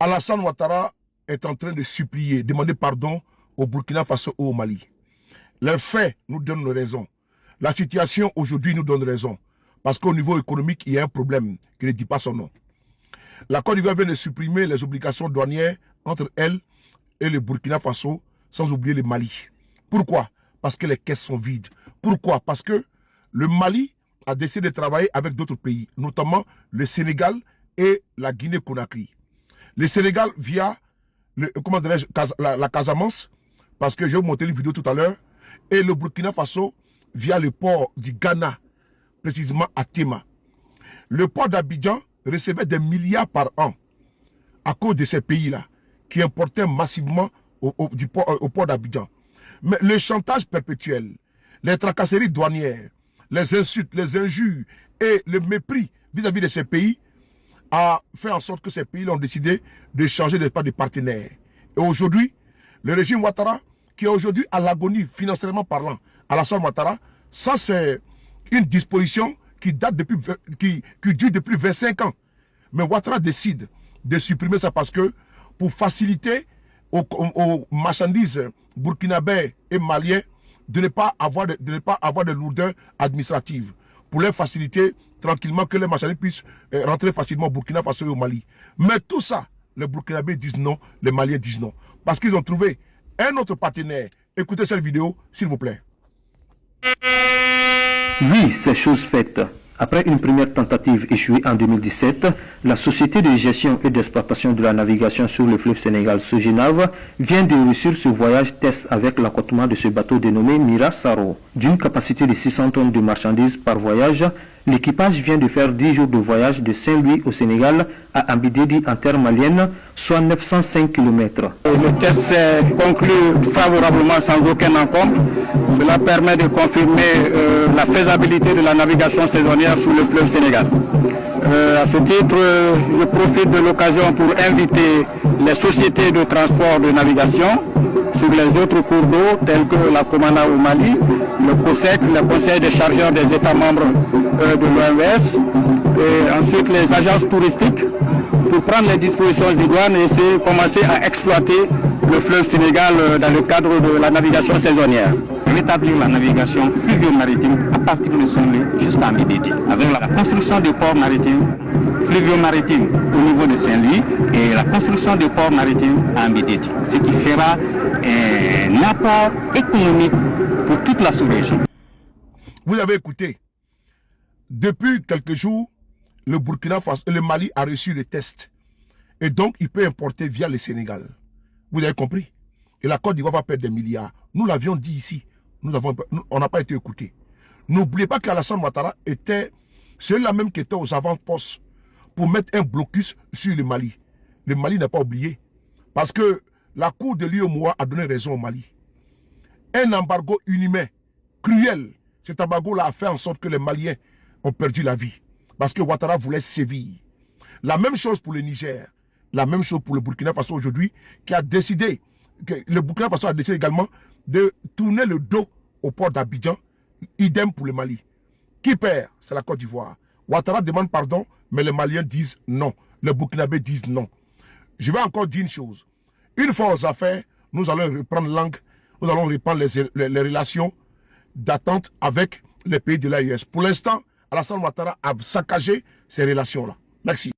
Alassane Ouattara est en train de supplier, demander pardon au Burkina Faso ou au Mali. Les faits nous donnent raison. La situation aujourd'hui nous donne raison. Parce qu'au niveau économique, il y a un problème qui ne dit pas son nom. La Côte d'Ivoire vient de supprimer les obligations douanières entre elle et le Burkina Faso, sans oublier le Mali. Pourquoi? Parce que les caisses sont vides. Pourquoi? Parce que le Mali a décidé de travailler avec d'autres pays, notamment le Sénégal et la Guinée-Conakry. Le Sénégal via la Casamance, parce que j'ai vous montré une vidéo tout à l'heure, et le Burkina Faso via le port du Ghana, précisément à Tema. Le port d'Abidjan recevait des milliards par an à cause de ces pays-là, qui importaient massivement au port d'Abidjan. Mais le chantage perpétuel, les tracasseries douanières, les insultes, les injures et le mépris vis-à-vis de ces pays a fait en sorte que ces pays ont décidé de changer de partenaire. Et aujourd'hui, le régime Ouattara, qui est aujourd'hui à l'agonie financièrement parlant, Alassane Ouattara, ça c'est une disposition qui dure depuis 25 ans. Mais Ouattara décide de supprimer ça parce que pour faciliter aux marchandises burkinabais et maliens de ne pas avoir de lourdeur administrative, pour leur faciliter tranquillement que les marchandises puissent rentrer facilement au Burkina Faso et au Mali. Mais tout ça, les Burkinabés disent non, les Maliens disent non. Parce qu'ils ont trouvé un autre partenaire. Écoutez cette vidéo, s'il vous plaît. Oui, c'est chose faite. Après une première tentative échouée en 2017, la société de gestion et d'exploitation de la navigation sur le fleuve Sénégal, Sogenav, vient de réussir ce voyage test avec l'accotement de ce bateau dénommé Mira Saro. D'une capacité de 600 tonnes de marchandises par voyage, l'équipage vient de faire 10 jours de voyage de Saint-Louis au Sénégal à Ambidedi en terre malienne, soit 905 km. Le test s'est conclu favorablement sans aucun encombre. Cela permet de confirmer la faisabilité de la navigation saisonnière sur le fleuve Sénégal. À ce titre, je profite de l'occasion pour inviter les sociétés de transport de navigation sur les autres cours d'eau tels que la Comana au Mali, le COSEC, le Conseil des chargeurs des États membres de l'OMS, et ensuite les agences touristiques pour prendre les dispositions idoines et commencer à exploiter le fleuve Sénégal dans le cadre de la navigation saisonnière. Rétablir la navigation fluvio-maritime à partir de Saint-Louis jusqu'à Ambidedi, avec la construction des ports maritimes fluvio-maritimes au niveau de Saint-Louis et la construction des ports maritimes à Ambidedi, ce qui fera un apport économique pour toute la sous-région. Vous avez écouté, depuis quelques jours, le Burkina Faso, le Mali a reçu les tests. Et donc, il peut importer via le Sénégal. Vous avez compris? Et la Côte d'Ivoire va perdre des milliards. Nous l'avions dit ici. On n'a pas été écoutés. N'oubliez pas qu'Alassane Ouattara était celui-là même qui était aux avant-postes pour mettre un blocus sur le Mali. Le Mali n'a pas oublié. Parce que la Cour de l'UEMOA a donné raison au Mali. Un embargo inhumain, cruel. Cet embargo-là a fait en sorte que les Maliens ont perdu la vie. Parce que Ouattara voulait sévir. La même chose pour le Niger. La même chose pour le Burkina Faso aujourd'hui, qui a décidé, le Burkina Faso a décidé également de tourner le dos au port d'Abidjan. Idem pour le Mali. Qui perd? C'est la Côte d'Ivoire. Ouattara demande pardon, mais les Maliens disent non. Les Burkinabés disent non. Je vais encore dire une chose. Une fois aux affaires, nous allons reprendre langue, nous allons reprendre les relations d'attente avec les pays de l'AES. Pour l'instant, Alassane Ouattara a saccagé ces relations-là. Merci.